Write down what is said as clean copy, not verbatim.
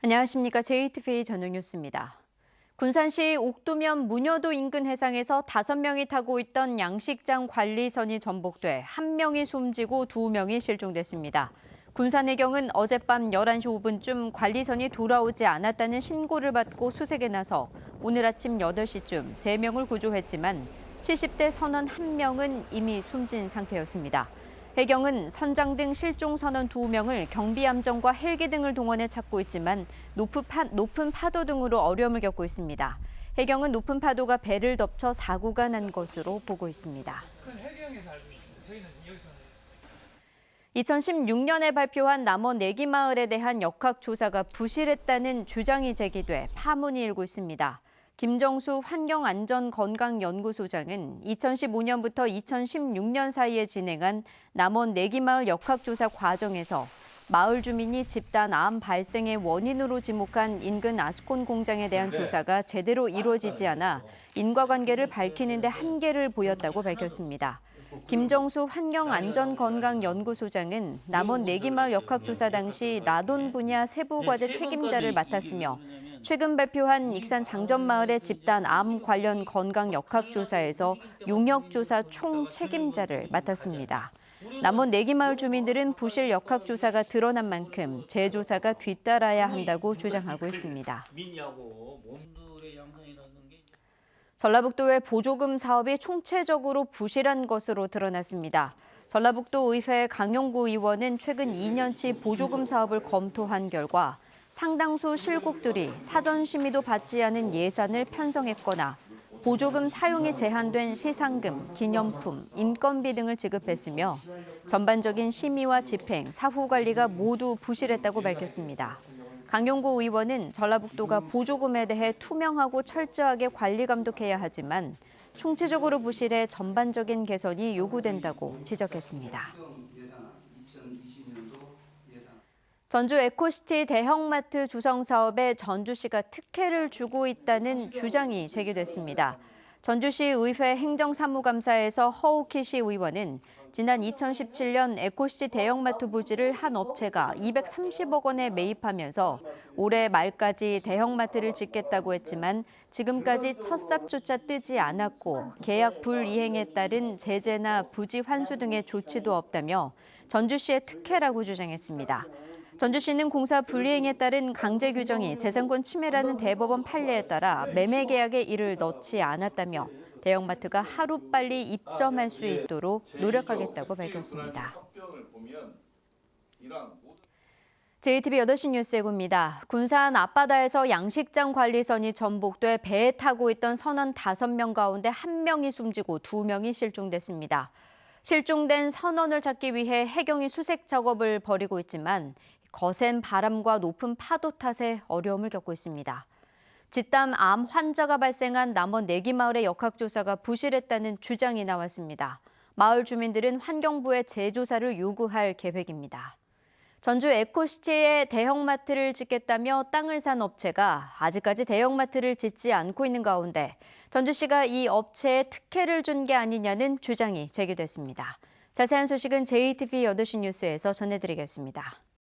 안녕하십니까. JTBC 저녁 뉴스입니다. 군산시 옥도면 문여도 인근 해상에서 5명이 타고 있던 양식장 관리선이 전복돼 1명이 숨지고 2명이 실종됐습니다. 군산해경은 어젯밤 11시 5분쯤 관리선이 돌아오지 않았다는 신고를 받고 수색에 나서 오늘 아침 8시쯤 3명을 구조했지만 70대 선원 1명은 이미 숨진 상태였습니다. 해경은 선장 등 실종 선원 2명을 경비함정과 헬기 등을 동원해 찾고 있지만 높은 파도 등으로 어려움을 겪고 있습니다. 해경은 높은 파도가 배를 덮쳐 사고가 난 것으로 보고 있습니다. 2016년에 발표한 남원 내기마을에 대한 역학조사가 부실했다는 주장이 제기돼 파문이 일고 있습니다. 김정수 환경안전건강연구소장은 2015년부터 2016년 사이에 진행한 남원 내기마을 역학조사 과정에서 마을 주민이 집단 암 발생의 원인으로 지목한 인근 아스콘 공장에 대한 조사가 제대로 이루어지지 않아 인과관계를 밝히는 데 한계를 보였다고 밝혔습니다. 김정수 환경안전건강연구소장은 남원 내기마을 역학조사 당시 라돈 분야 세부과제 책임자를 맡았으며 최근 발표한 익산 장전마을의 집단 암 관련 건강 역학조사에서 용역조사 총 책임자를 맡았습니다. 남원 내기마을 주민들은 부실 역학조사가 드러난 만큼 재조사가 뒤따라야 한다고 주장하고 있습니다. 전라북도의 보조금 사업이 총체적으로 부실한 것으로 드러났습니다. 전라북도 의회 강용구 의원은 최근 2년치 보조금 사업을 검토한 결과 상당수 실국들이 사전 심의도 받지 않은 예산을 편성했거나 보조금 사용이 제한된 시상금, 기념품, 인건비 등을 지급했으며 전반적인 심의와 집행, 사후 관리가 모두 부실했다고 밝혔습니다. 강용구 의원은 전라북도가 보조금에 대해 투명하고 철저하게 관리 감독해야 하지만 총체적으로 부실해 전반적인 개선이 요구된다고 지적했습니다. 전주 에코시티 대형마트 조성 사업에 전주시가 특혜를 주고 있다는 주장이 제기됐습니다. 전주시 의회 행정사무감사에서 허우키 의원은 지난 2017년 에코시티 대형마트 부지를 한 업체가 230억 원에 매입하면서 올해 말까지 대형마트를 짓겠다고 했지만 지금까지 첫 삽조차 뜨지 않았고 계약 불이행에 따른 제재나 부지 환수 등의 조치도 없다며 전주시의 특혜라고 주장했습니다. 전주시는 공사 불이행에 따른 강제 규정이 재산권 침해라는 대법원 판례에 따라 매매 계약에 이를 넣지 않았다며 대형마트가 하루빨리 입점할 수 있도록 노력하겠다고 밝혔습니다. JTBC 8시 뉴스 예고입니다. 군산 앞바다에서 양식장 관리선이 전복돼 배에 타고 있던 선원 5명 가운데 1명이 숨지고 2명이 실종됐습니다. 실종된 선원을 찾기 위해 해경이 수색 작업을 벌이고 있지만 거센 바람과 높은 파도 탓에 어려움을 겪고 있습니다. 집단 암 환자가 발생한 남원 내기마을의 역학조사가 부실했다는 주장이 나왔습니다. 마을 주민들은 환경부에 재조사를 요구할 계획입니다. 전주 에코시티에 대형마트를 짓겠다며 땅을 산 업체가 아직까지 대형마트를 짓지 않고 있는 가운데 전주시가 이 업체에 특혜를 준 게 아니냐는 주장이 제기됐습니다. 자세한 소식은 JTBC 8시 뉴스에서 전해드리겠습니다.